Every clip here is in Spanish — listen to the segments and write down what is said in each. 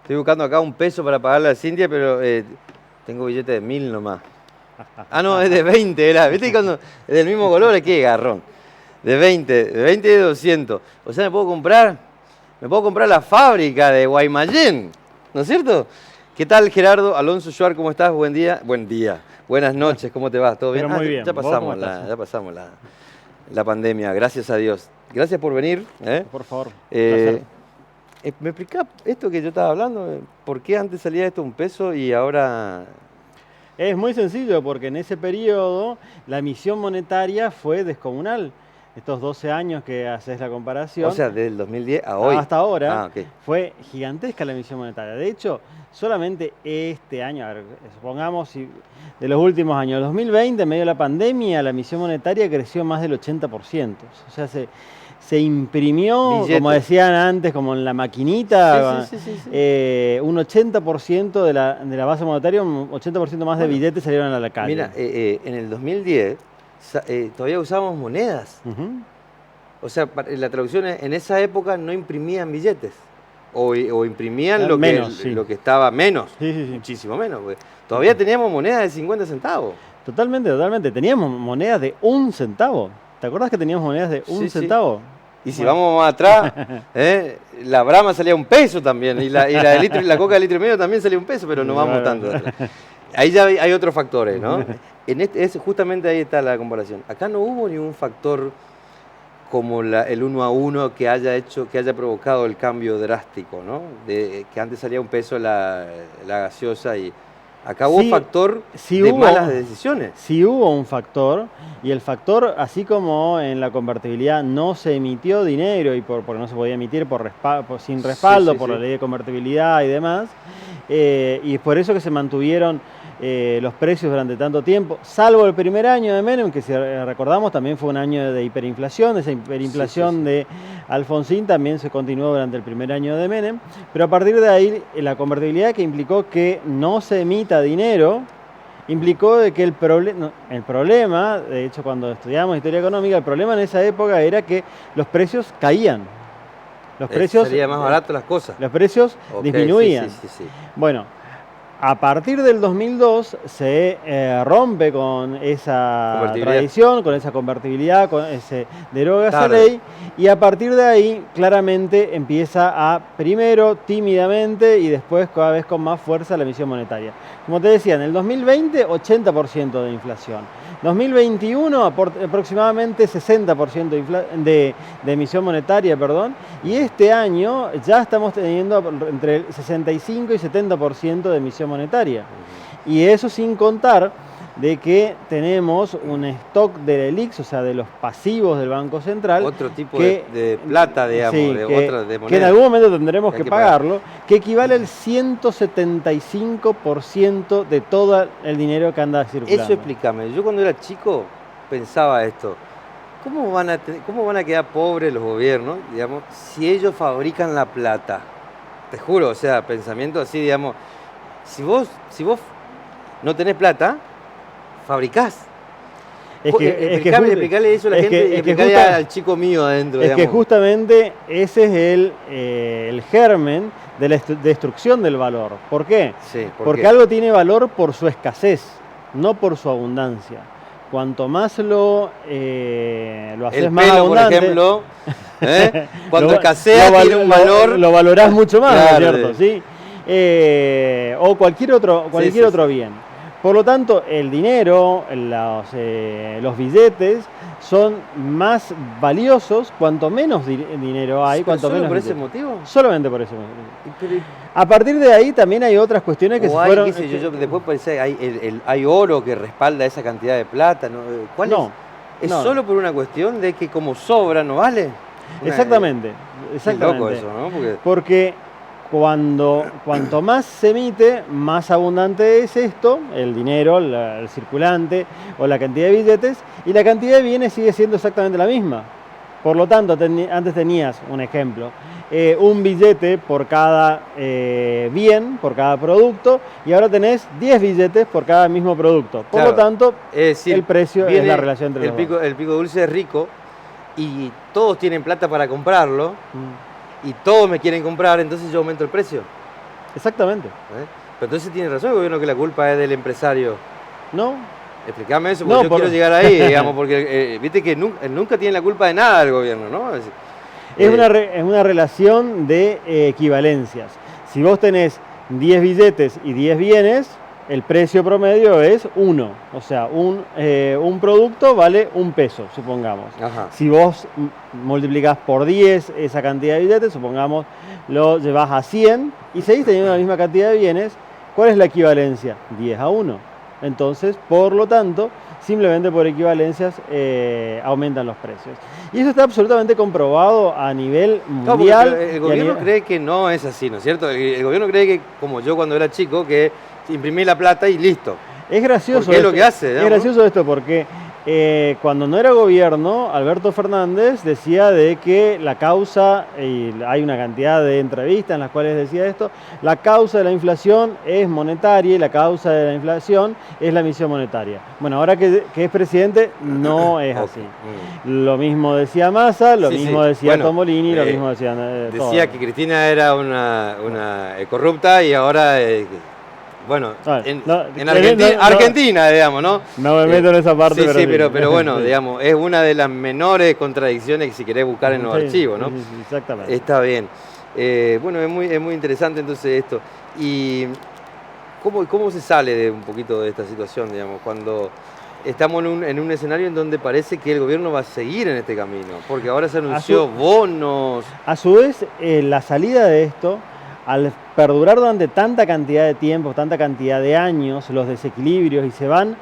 Estoy buscando acá un peso para pagarle a Cintia, pero tengo billete de 1000 nomás. Ah, no, es de 20, era. ¿Viste cuando es del mismo color? ¡Qué garrón! De 20 y de 200. O sea, me puedo comprar la fábrica de Guaymallén, ¿no es cierto? ¿Qué tal, Gerardo? Alonso Schuar, ¿cómo estás? Buen día. Buen día. Buenas noches, ¿cómo te va? ¿Todo bien? Pero muy bien. Ya pasamos, la pandemia, gracias a Dios. Gracias por venir. Por favor, placer. ¿Me explicás esto que yo estaba hablando? ¿Por qué antes salía esto un peso y ahora...? Es muy sencillo porque en ese periodo la emisión monetaria fue descomunal. Estos 12 años que haces la comparación. O sea, del 2010 a hoy. Hasta ahora okay. Fue gigantesca la emisión monetaria. De hecho, solamente este año, a ver, supongamos de los últimos años, 2020, en medio de la pandemia, la emisión monetaria creció más del 80%. O sea, se imprimió, billetes, como decían antes, como en la maquinita, sí. un 80% de la base monetaria, un 80% más de billetes salieron a la calle. Mira, en el 2010 todavía usábamos monedas. O sea, la traducción es, en esa época no imprimían billetes. O imprimían lo que estaba menos, muchísimo menos. Pues. Todavía teníamos monedas de 50 centavos. Totalmente. Teníamos monedas de 1 centavo. ¿Te acuerdas que teníamos monedas de 1 centavo? Y si vamos más atrás, la Brahma salía un peso también, y la Coca de litro y medio también salía un peso, pero no vamos tanto. Ahí ya hay otros factores, ¿no? Justamente ahí está la comparación. Acá no hubo ningún factor como el 1 a 1 que haya provocado el cambio drástico, ¿no? Que antes salía un peso la gaseosa y acá hubo factor de malas decisiones. Sí hubo un factor, y el factor, así como en la convertibilidad no se emitió dinero y porque no se podía emitir sin respaldo por la ley de convertibilidad y demás, y es por eso que se mantuvieron los precios durante tanto tiempo, salvo el primer año de Menem, que si recordamos también fue un año de hiperinflación. Esa hiperinflación de Alfonsín también se continuó durante el primer año de Menem, pero a partir de ahí la convertibilidad, que implicó que no se emita dinero, implicó de que el problema, de hecho cuando estudiamos historia económica, el problema en esa época era que los precios caían. Salía más barato las cosas. Los precios disminuían. Bueno, a partir del 2002 se rompe con esa tradición, con esa convertibilidad, se deroga esa ley, y a partir de ahí claramente empieza a, primero tímidamente y después cada vez con más fuerza, la emisión monetaria. Como te decía, en el 2020 80% de inflación. 2021 aproximadamente 60% de emisión monetaria, y este año ya estamos teniendo entre el 65 y 70% de emisión monetaria. Y eso sin contar de que tenemos un stock de LELIQs, o sea, de los pasivos del Banco Central. Otro tipo de plata, digamos, de moneda. Que en algún momento tendremos que pagarlo, que equivale al 175% de todo el dinero que anda circulando. Eso explícame. Yo cuando era chico pensaba esto. ¿Cómo van a quedar pobres los gobiernos, digamos, si ellos fabrican la plata? Te juro, o sea, pensamiento así, digamos, si vos no tenés plata, fabricás. Explicarle eso a la gente, explicarle al chico mío adentro. Que justamente ese es el germen de la destrucción del valor. ¿Por qué? Porque algo tiene valor por su escasez, no por su abundancia. Cuanto más lo haces más abundante, por ejemplo, cuando escasea tiene un valor, lo valorás mucho más, ¿no es cierto? ¿Sí? O cualquier otro bien. Por lo tanto, el dinero, los billetes son más valiosos cuanto menos dinero hay. ¿Solo por ese motivo? Solamente por ese motivo. A partir de ahí también hay otras cuestiones que se fueron... Después pensé, hay oro que respalda esa cantidad de plata. ¿Cuál es? ¿Es solo por una cuestión de que como sobra no vale? Exactamente. Es loco eso, ¿no? Porque cuanto más se emite, más abundante es esto, el dinero, el circulante o la cantidad de billetes, y la cantidad de bienes sigue siendo exactamente la misma. Por lo tanto, antes tenías, un ejemplo, un billete por cada bien, por cada producto, y ahora tenés 10 billetes por cada mismo producto. Por lo tanto, el precio es la relación entre los dos. El pico dulce es rico y todos tienen plata para comprarlo. Y todos me quieren comprar, entonces yo aumento el precio. Exactamente. Pero entonces tiene razón el gobierno que la culpa es del empresario. No. Explícame eso, porque yo quiero llegar ahí, digamos, porque viste que nunca tiene la culpa de nada el gobierno, ¿no? Es una relación de equivalencias. Si vos tenés 10 billetes y 10 bienes, el precio promedio es 1. O sea, un producto vale 1 peso, supongamos. Ajá. Si vos multiplicás por 10 esa cantidad de billetes, supongamos, lo llevas a 100 y seguís teniendo la misma cantidad de bienes, ¿cuál es la equivalencia? 10 a 1. Entonces, por lo tanto, simplemente por equivalencias aumentan los precios. Y eso está absolutamente comprobado a nivel mundial. No, el gobierno cree que no es así, ¿no es cierto? El gobierno cree que, como yo cuando era chico, que imprimí la plata y listo. Es gracioso. Porque es lo que hace. Es gracioso esto porque cuando no era gobierno, Alberto Fernández decía de que la causa, y hay una cantidad de entrevistas en las cuales decía esto, la causa de la inflación es monetaria y la causa de la inflación es la emisión monetaria. Bueno, ahora que es presidente, no es así. Lo mismo decía Massa, lo mismo decía Tomolini, lo mismo decía... decía que Cristina era una corrupta y ahora... Bueno, en Argentina, digamos, ¿no? No me meto en esa parte. Sí, pero bueno, digamos, es una de las menores contradicciones que si querés buscar en los archivos, ¿no? Sí, exactamente. Está bien. Bueno, es muy interesante entonces esto. ¿Y cómo se sale de un poquito de esta situación, digamos, cuando estamos en un escenario en donde parece que el gobierno va a seguir en este camino? Porque ahora se anunció bonos. A su vez, la salida de esto... Al perdurar durante tanta cantidad de tiempo, tanta cantidad de años, los desequilibrios y se van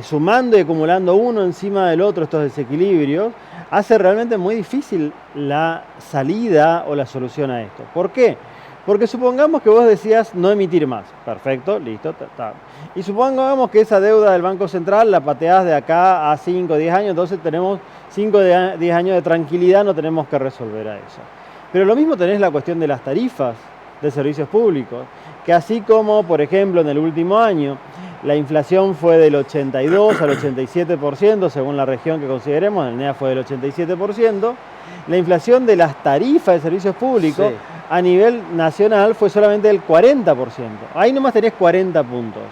sumando y acumulando uno encima del otro estos desequilibrios, hace realmente muy difícil la salida o la solución a esto. ¿Por qué? Porque supongamos que vos decías no emitir más. Perfecto, listo. Y supongamos que esa deuda del Banco Central la pateás de acá a 5 o 10 años, entonces tenemos 5 o 10 años de tranquilidad, no tenemos que resolver a eso. Pero lo mismo tenés la cuestión de las tarifas de servicios públicos, que así como, por ejemplo, en el último año, la inflación fue del 82 al 87%, según la región que consideremos, el NEA fue del 87%, la inflación de las tarifas de servicios públicos a nivel nacional fue solamente del 40%. Ahí nomás tenés 40 puntos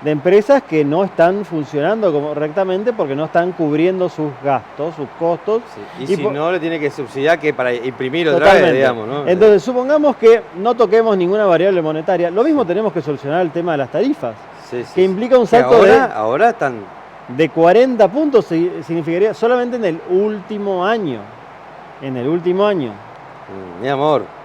de empresas que no están funcionando correctamente porque no están cubriendo sus gastos, sus costos. Sí. Y si no, le tiene que subsidiar que para imprimir otra vez, digamos, ¿no? Entonces, supongamos que no toquemos ninguna variable monetaria. Lo mismo tenemos que solucionar el tema de las tarifas, que implica un salto ahora están... de 40 puntos, significaría solamente en el último año. En el último año. Mi amor.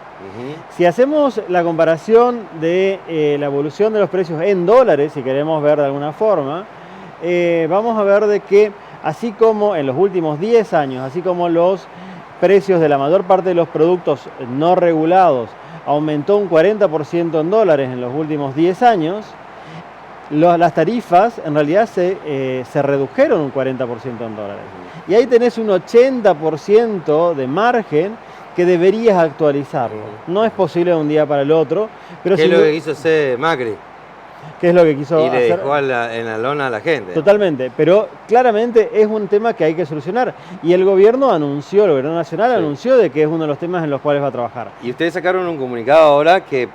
Si hacemos la comparación de la evolución de los precios en dólares, si queremos ver de alguna forma, vamos a ver de que así como en los últimos 10 años, así como los precios de la mayor parte de los productos no regulados aumentó un 40% en dólares en los últimos 10 años, las tarifas en realidad se redujeron un 40% en dólares. Y ahí tenés un 80% de margen que deberías actualizarlo. No es posible de un día para el otro. Pero ¿Qué es lo que quiso hacer Macri? ¿Qué es lo que quiso hacer? Y le dejó en la lona a la gente. Totalmente, pero claramente es un tema que hay que solucionar. Y el gobierno anunció, el gobierno nacional anunció de que es uno de los temas en los cuales va a trabajar. Y ustedes sacaron un comunicado ahora que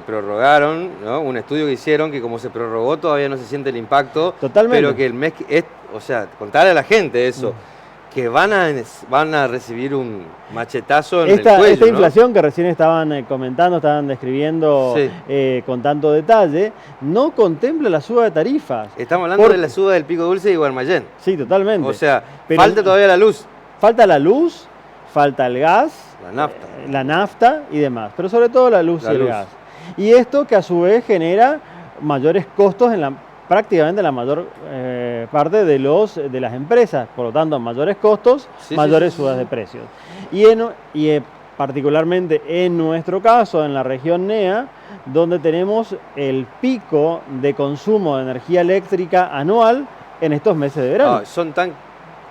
prorrogaron, ¿no? Un estudio que hicieron que como se prorrogó todavía no se siente el impacto. Totalmente. Pero que el mes, o sea, contarle a la gente eso. Que van a recibir un machetazo en el cuello, esta inflación que recién estaban comentando, estaban describiendo con tanto detalle, no contempla la suba de tarifas. Estamos hablando de la suba del Pico Dulce y Guaymallén. Sí, totalmente. O sea, falta todavía la luz. Falta la luz, falta el gas, la nafta y demás, pero sobre todo la luz y el gas. Y esto que a su vez genera mayores costos en prácticamente la mayor parte de las empresas, por lo tanto mayores costos, mayores subas de precios. Y particularmente en nuestro caso, en la región NEA, donde tenemos el pico de consumo de energía eléctrica anual en estos meses de verano. Son tan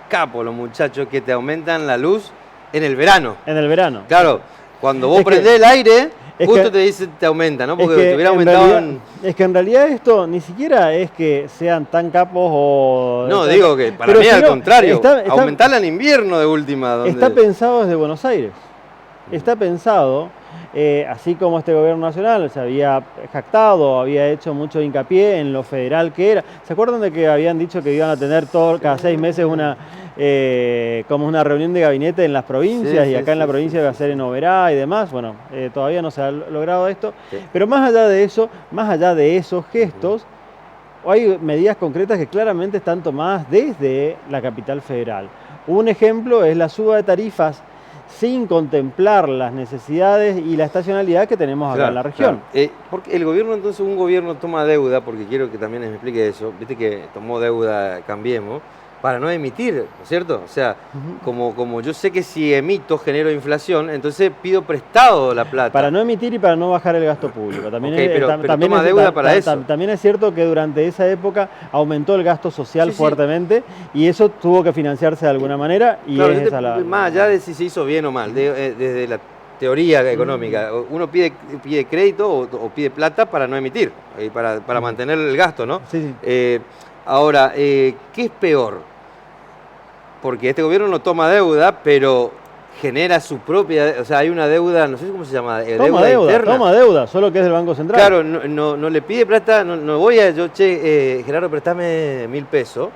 capos los muchachos que te aumentan la luz en el verano. En el verano. Claro, cuando vos prendés el aire... Justo te dice, te aumenta, ¿no? Porque te hubiera aumentado Es que en realidad esto ni siquiera es que sean tan capos o... No, digo que para mí al contrario, aumentarla en invierno de última. Está pensado desde Buenos Aires. Está pensado así como este gobierno nacional se había jactado, había hecho mucho hincapié en lo federal que era. ¿Se acuerdan de que habían dicho que iban a tener cada 6 meses como una reunión de gabinete en las provincias, y acá en la provincia va a ser en Oberá y demás? Bueno, todavía no se ha logrado esto, pero más allá de eso, más allá de esos gestos, hay medidas concretas que claramente están tomadas desde la capital federal. Un ejemplo es la suba de tarifas sin contemplar las necesidades y la estacionalidad que tenemos acá en la región. Porque el gobierno, entonces, un gobierno toma deuda, porque quiero que también me explique eso, viste que tomó deuda Cambiemos, para no emitir, ¿no es cierto? O sea, como yo sé que si emito genero inflación, entonces pido prestado la plata. Para no emitir y para no bajar el gasto público. También pero toma deuda para eso. También es cierto que durante esa época aumentó el gasto social fuertemente, y eso tuvo que financiarse de alguna manera. Y claro, más allá de si se hizo bien o mal, desde la teoría económica, uno pide crédito o pide plata para no emitir, para mantener el gasto, ¿no? Ahora, ¿qué es peor? Porque este gobierno no toma deuda, pero genera su propia, o sea, hay una deuda, no sé cómo se llama, deuda interna. Toma deuda, solo que es del Banco Central. Claro, no le pide plata, no voy a, Gerardo, préstame 1.000 pesos,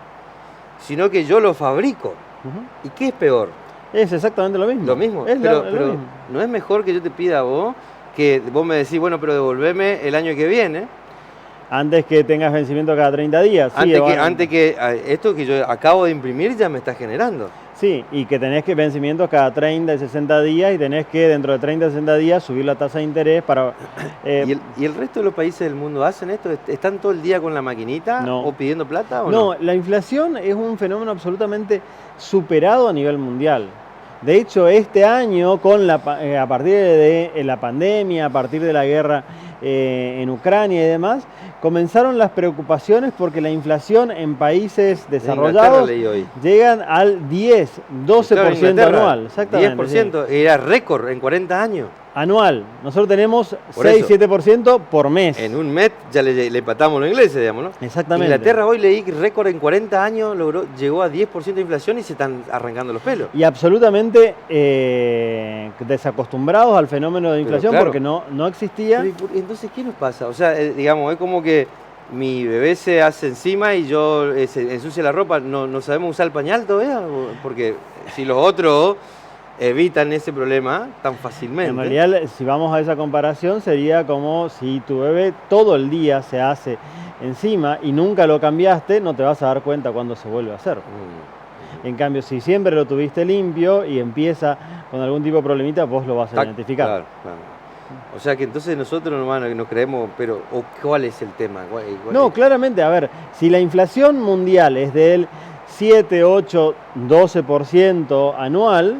sino que yo lo fabrico. ¿Y qué es peor? Es exactamente lo mismo. Lo mismo, pero ¿no es mejor que yo te pida a vos, que vos me decís, bueno, pero devolveme el año que viene? Antes que tengas vencimiento cada 30 días. Antes que esto que yo acabo de imprimir ya me está generando. Sí, y que tenés que vencimientos cada 30 y 60 días, y tenés que dentro de 30 y 60 días subir la tasa de interés para... ¿Y el resto de los países del mundo hacen esto? ¿Están todo el día con la maquinita o pidiendo plata o no? No, la inflación es un fenómeno absolutamente superado a nivel mundial. De hecho, este año, a partir de la pandemia, a partir de la guerra en Ucrania y demás, comenzaron las preocupaciones porque la inflación en países desarrollados llegan al 10-12% anual. Exactamente. 10%, era récord en 40 años. Anual. Nosotros tenemos 6-7% por mes. En un mes ya le empatamos los ingleses, digamos, ¿no? Exactamente. Inglaterra hoy leí récord en 40 años, llegó a 10% de inflación y se están arrancando los pelos. Y absolutamente desacostumbrados al fenómeno de inflación, porque no existía. Entonces, ¿qué nos pasa? O sea, digamos, es como que mi bebé se hace encima y yo se ensucia la ropa. ¿No sabemos usar el pañal todavía? Porque si los otros evitan ese problema tan fácilmente. En realidad, si vamos a esa comparación, sería como si tu bebé todo el día se hace encima y nunca lo cambiaste, no te vas a dar cuenta cuando se vuelve a hacer. En cambio, si siempre lo tuviste limpio y empieza con algún tipo de problemita, vos lo vas a identificar. Claro. O sea que entonces nosotros no creemos, pero ¿cuál es el tema? No, claramente, a ver, si la inflación mundial es del 7, 8, 12% anual,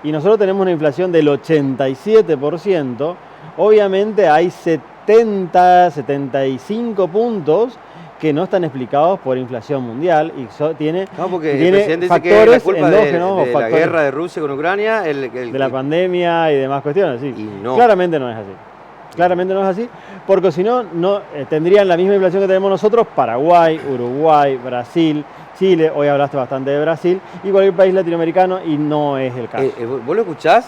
y nosotros tenemos una inflación del 87%, obviamente hay 75 puntos que no están explicados por inflación mundial, y tiene porque el presidente dice que es la culpa de la guerra de Rusia con Ucrania, de la pandemia y demás cuestiones. Sí. Y no. Claramente no es así. Claramente no es así, porque si no, tendrían la misma inflación que tenemos nosotros Paraguay, Uruguay, Brasil, Chile. Hoy hablaste bastante de Brasil, y cualquier país latinoamericano, y no es el caso. ¿Vos lo escuchás?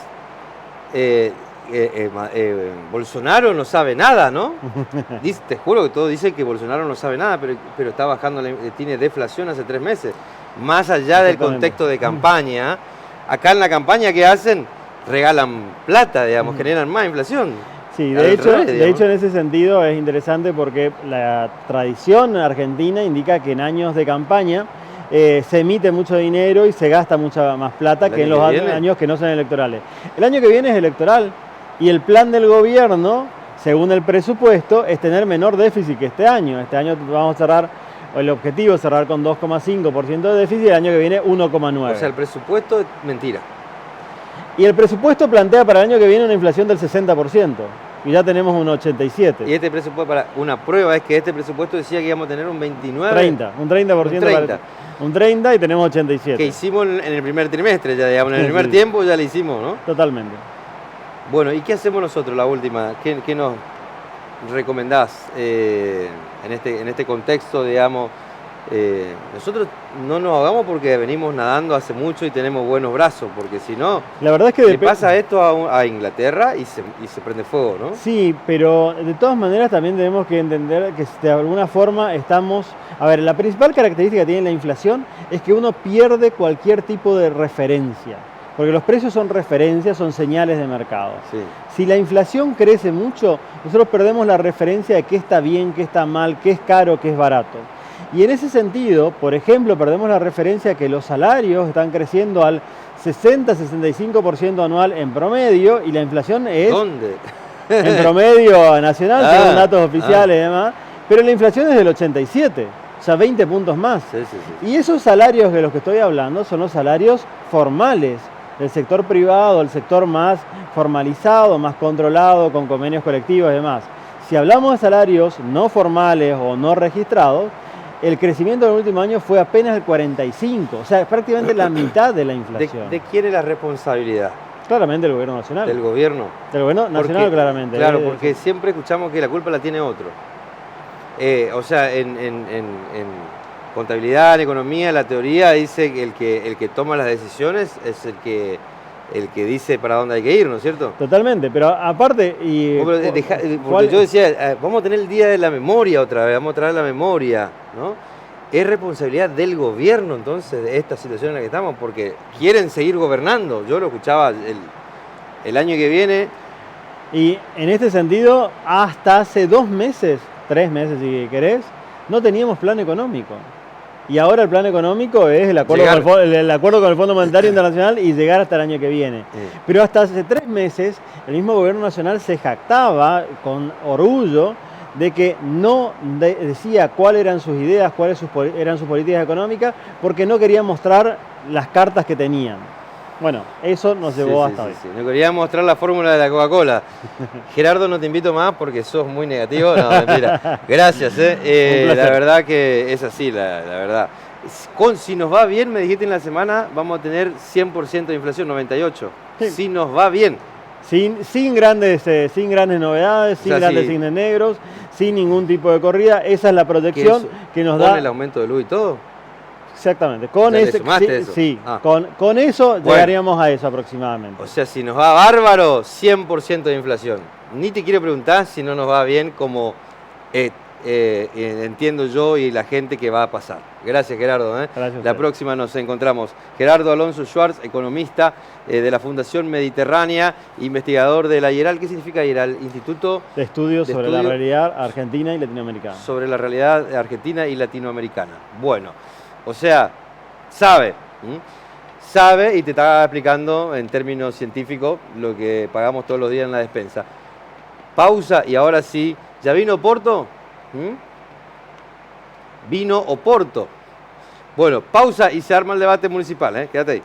Bolsonaro no sabe nada, ¿no? Te juro que todos dicen que Bolsonaro no sabe nada, pero está bajando, tiene deflación hace 3 meses. Más allá del contexto de campaña, acá en la campaña, ¿qué hacen? Regalan plata, digamos, generan más inflación. Sí, de hecho en ese sentido es interesante, porque la tradición argentina indica que en años de campaña se emite mucho dinero y se gasta mucha más plata que en los años que no son electorales. El año que viene es electoral, y el plan del gobierno, según el presupuesto, es tener menor déficit que este año. Este año vamos a cerrar, el objetivo es cerrar con 2,5% de déficit, y el año que viene 1,9%. O sea, el presupuesto es mentira. Y el presupuesto plantea para el año que viene una inflación del 60%, y ya tenemos un 87%. Y este presupuesto, para una prueba, es que este presupuesto decía que íbamos a tener un 29%. 30%. Un 30% y tenemos 87%. Que hicimos en el primer trimestre, ya digamos, en el primer tiempo ya lo hicimos, ¿no? Totalmente. Bueno, ¿y qué hacemos nosotros, la última? ¿Qué nos recomendás en este contexto, digamos? Nosotros no nos hagamos porque venimos nadando hace mucho y tenemos buenos brazos, porque si no, la verdad es que le pasa esto a Inglaterra y se prende fuego, ¿no? Sí, pero de todas maneras también tenemos que entender que de alguna forma estamos... A ver, la principal característica que tiene la inflación es que uno pierde cualquier tipo de referencia, porque los precios son referencias, son señales de mercado. Sí. Si la inflación crece mucho, nosotros perdemos la referencia de qué está bien, qué está mal, qué es caro, qué es barato. Y en ese sentido, por ejemplo, perdemos la referencia de que los salarios están creciendo al 60-65% anual en promedio y la inflación es... ¿Dónde? En promedio nacional, según datos oficiales y demás, pero la inflación es del 87%. O sea, 20 puntos más. Sí. Y esos salarios de los que estoy hablando son los salarios formales del sector privado, el sector más formalizado, más controlado, con convenios colectivos y demás. Si hablamos de salarios no formales o no registrados, el crecimiento del último año fue apenas el 45%. O sea, es prácticamente la mitad de la inflación. ¿De quién es la responsabilidad? Claramente del gobierno nacional. ¿Del gobierno? Del gobierno nacional, claramente. Claro, porque siempre escuchamos que la culpa la tiene otro. O sea, en contabilidad, en economía, la teoría dice que el que toma las decisiones es el que dice para dónde hay que ir, ¿no es cierto? Totalmente, pero aparte... porque yo decía, vamos a tener el día de la memoria otra vez, vamos a traer la memoria, ¿no? Es responsabilidad del gobierno, entonces, de esta situación en la que estamos, porque quieren seguir gobernando. Yo lo escuchaba el año que viene. Y en este sentido, hasta hace 2 meses, 3 meses si querés, no teníamos plan económico. Y ahora el plan económico es el acuerdo con el Fondo Monetario Internacional y llegar hasta el año que viene. Pero hasta hace 3 meses, el mismo gobierno nacional se jactaba con orgullo de que no decía cuáles eran sus ideas, cuáles eran sus políticas económicas, porque no quería mostrar las cartas que tenían. Bueno, eso nos llevó hasta hoy. Sí. No quería mostrar la fórmula de la Coca-Cola. Gerardo, no te invito más porque sos muy negativo. No, mentira. Gracias. La verdad que es así, la verdad. Si nos va bien, me dijiste en la semana, vamos a tener 100% de inflación, 98%. Sí. Si nos va bien. Sin grandes novedades, sin grandes signos negros, sin ningún tipo de corrida. Esa es la protección que nos da. ¿Con el aumento de luz y todo? Exactamente. Con eso llegaríamos a eso aproximadamente. O sea, si nos va bárbaro, 100% de inflación. Ni te quiero preguntar si no nos va bien como entiendo yo y la gente que va a pasar. Gracias, Gerardo. Gracias. La próxima nos encontramos. Gerardo Alonso Schwartz, economista de la Fundación Mediterránea, investigador de la IERAL. ¿Qué significa IERAL? Instituto de Estudios sobre la realidad argentina y latinoamericana. Sobre la realidad argentina y latinoamericana. Bueno, o sea, sabe y te está explicando en términos científicos lo que pagamos todos los días en la despensa. Pausa y ahora sí, ¿ya vino Oporto? Vino Oporto. Bueno, pausa y se arma el debate municipal, quédate ahí.